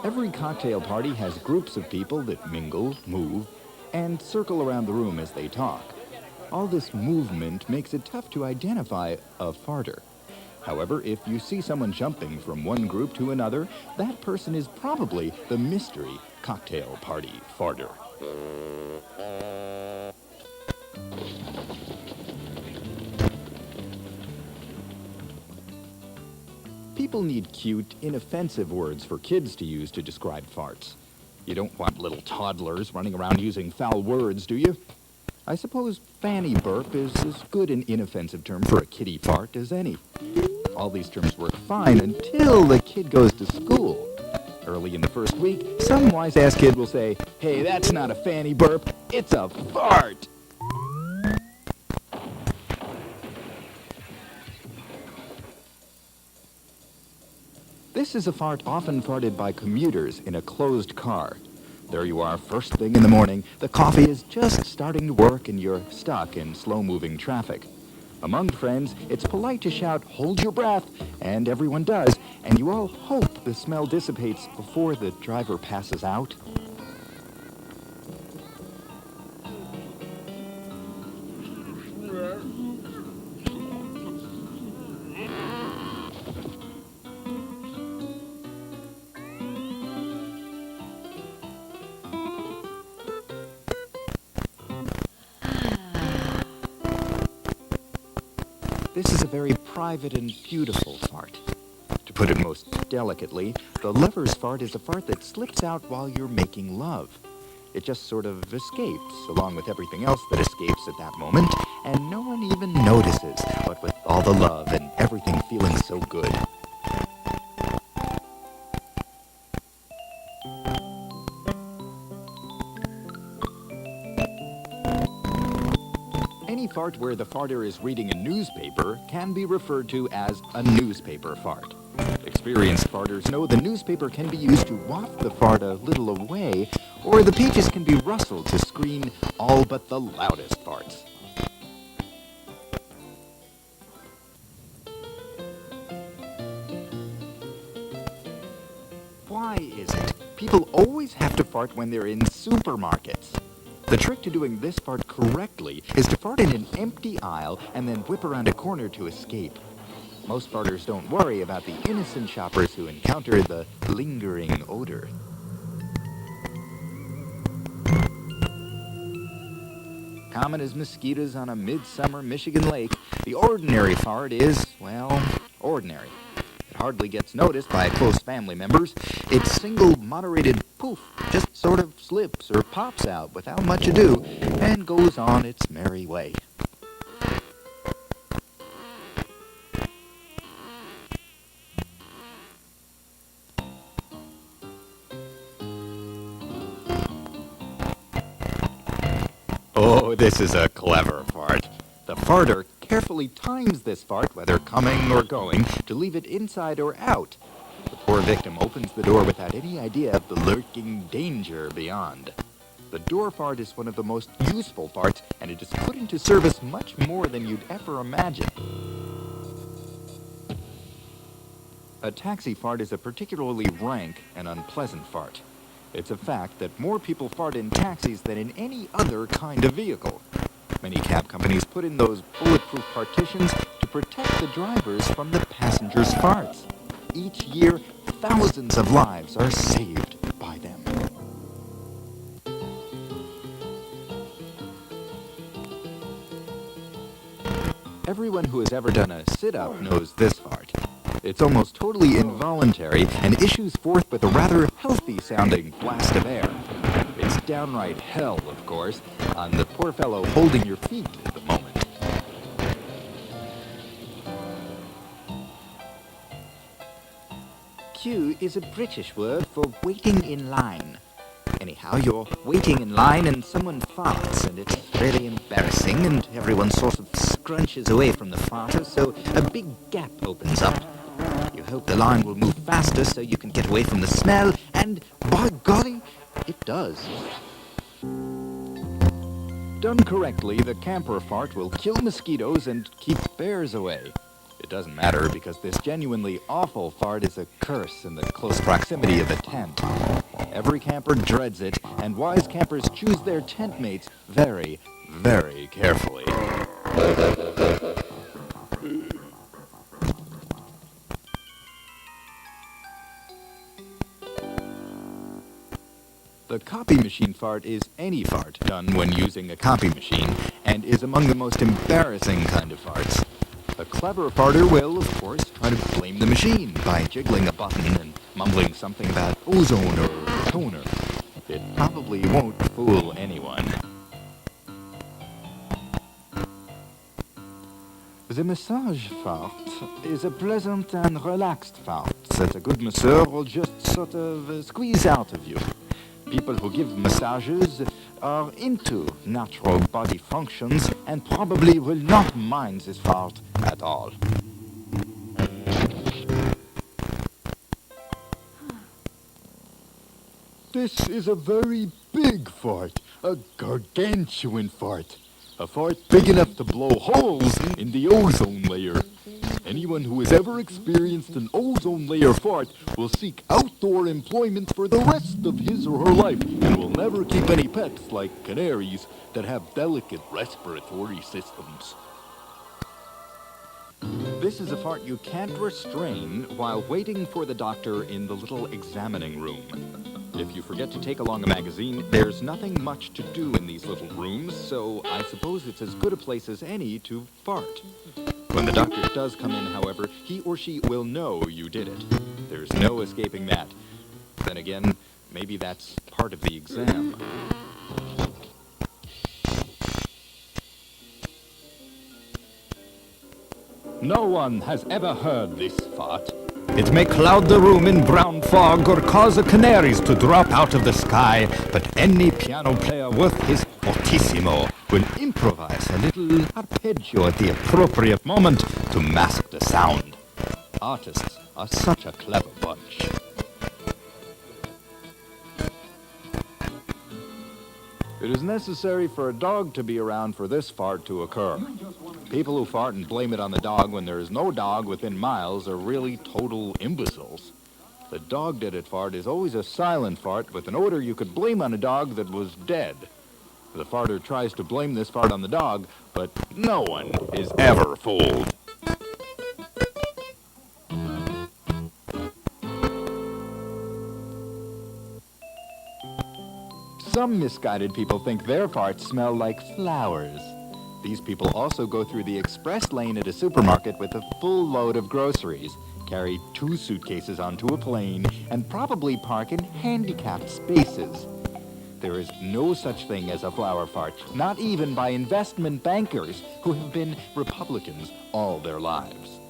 Every cocktail party has groups of people that mingle, move, and circle around the room as they talk. All this movement makes it tough to identify a farter. However, if you see someone jumping from one group to another, that person is probably the mystery cocktail party farter. People need cute, inoffensive words for kids to use to describe farts. You don't want little toddlers running around using foul words, do you? I suppose fanny burp is as good an inoffensive term for a kiddie fart as any. All these terms work fine until the kid goes to school. Early in the first week, some wise-ass kid will say, "Hey, that's not a fanny burp, it's a fart!" This is a fart often farted by commuters in a closed car. There you are, first thing in the morning, the coffee is just starting to work and you're stuck in slow-moving traffic. Among friends, it's polite to shout, "Hold your breath," and everyone does, and you all hope the smell dissipates before the driver passes out. This is a very private and beautiful fart. To put it most delicately, the lover's fart is a fart that slips out while you're making love. It just sort of escapes, along with everything else that escapes at that moment, and no one even notices, what with all the love and everything feeling so good. Any fart where the farter is reading a newspaper can be referred to as a newspaper fart. Experienced farters know the newspaper can be used to waft the fart a little away, or the pages can be rustled to screen all but the loudest farts. Why is it people always have to fart when they're in supermarkets? The trick to doing this fart correctly is to fart in an empty aisle and then whip around a corner to escape. Most farters don't worry about the innocent shoppers who encounter the lingering odor. Common as mosquitoes on a midsummer Michigan lake, the ordinary fart is, well, ordinary. It hardly gets noticed by close family members. Its single moderated poof just sort of slips or pops out without much ado and goes on its merry way. Oh, this is a clever fart. The farter carefully times this fart, whether coming or going, to leave it inside or out. The poor victim opens the door without any idea of the lurking danger beyond. The door fart is one of the most useful farts, and it is put into service much more than you'd ever imagine. A taxi fart is a particularly rank and unpleasant fart. It's a fact that more people fart in taxis than in any other kind of vehicle. Many cab companies put in those bulletproof partitions to protect the drivers from the passengers' farts. Each year, thousands of lives are saved by them. Everyone who has ever done a sit-up knows this fart. It's almost totally involuntary and issues forth with a rather healthy-sounding blast of air. It's downright hell, of course, on the poor fellow holding your feet at the moment. Queue is a British word for waiting in line. Anyhow, you're waiting in line and someone farts, and it's really embarrassing, and everyone sort of scrunches away from the farter, so a big gap opens up. You hope the line will move faster so you can get away from the smell, and by golly, it does. Done correctly, the camper fart will kill mosquitoes and keep bears away. It doesn't matter because this genuinely awful fart is a curse in the close proximity of a tent. Every camper dreads it, and wise campers choose their tent mates very, very carefully. The copy machine fart is any fart done when using a copy machine, and is among the most embarrassing kind of farts. A clever farter will, of course, try to blame the machine by jiggling a button and mumbling something about ozone or toner. It probably won't fool anyone. The massage fart is a pleasant and relaxed fart that a good masseur will just sort of squeeze out of you. People who give massages are into natural body functions and probably will not mind this fart at all. This is a very big fart, a gargantuan fart. A fart big enough to blow holes in the ozone layer. Anyone who has ever experienced an ozone layer fart will seek outdoor employment for the rest of his or her life and will never keep any pets like canaries that have delicate respiratory systems. This is a fart you can't restrain while waiting for the doctor in the little examining room. If you forget to take along a magazine, there's nothing much to do in these little rooms, so I suppose it's as good a place as any to fart. When the doctor does come in, however, he or she will know you did it. There's no escaping that. Then again, maybe that's part of the exam. No one has ever heard this fart. It may cloud the room in brown fog or cause the canaries to drop out of the sky, but any piano player worth his fortissimo will improvise a little arpeggio at the appropriate moment to mask the sound. Artists are such a clever bunch. It is necessary for a dog to be around for this fart to occur. People who fart and blame it on the dog when there is no dog within miles are really total imbeciles. The dog did it fart is always a silent fart with an odor you could blame on a dog that was dead. The farter tries to blame this fart on the dog, but no one is ever fooled. Some misguided people think their farts smell like flowers. These people also go through the express lane at a supermarket with a full load of groceries, carry 2 suitcases onto a plane, and probably park in handicapped spaces. There is no such thing as a flower fart, not even by investment bankers who have been Republicans all their lives.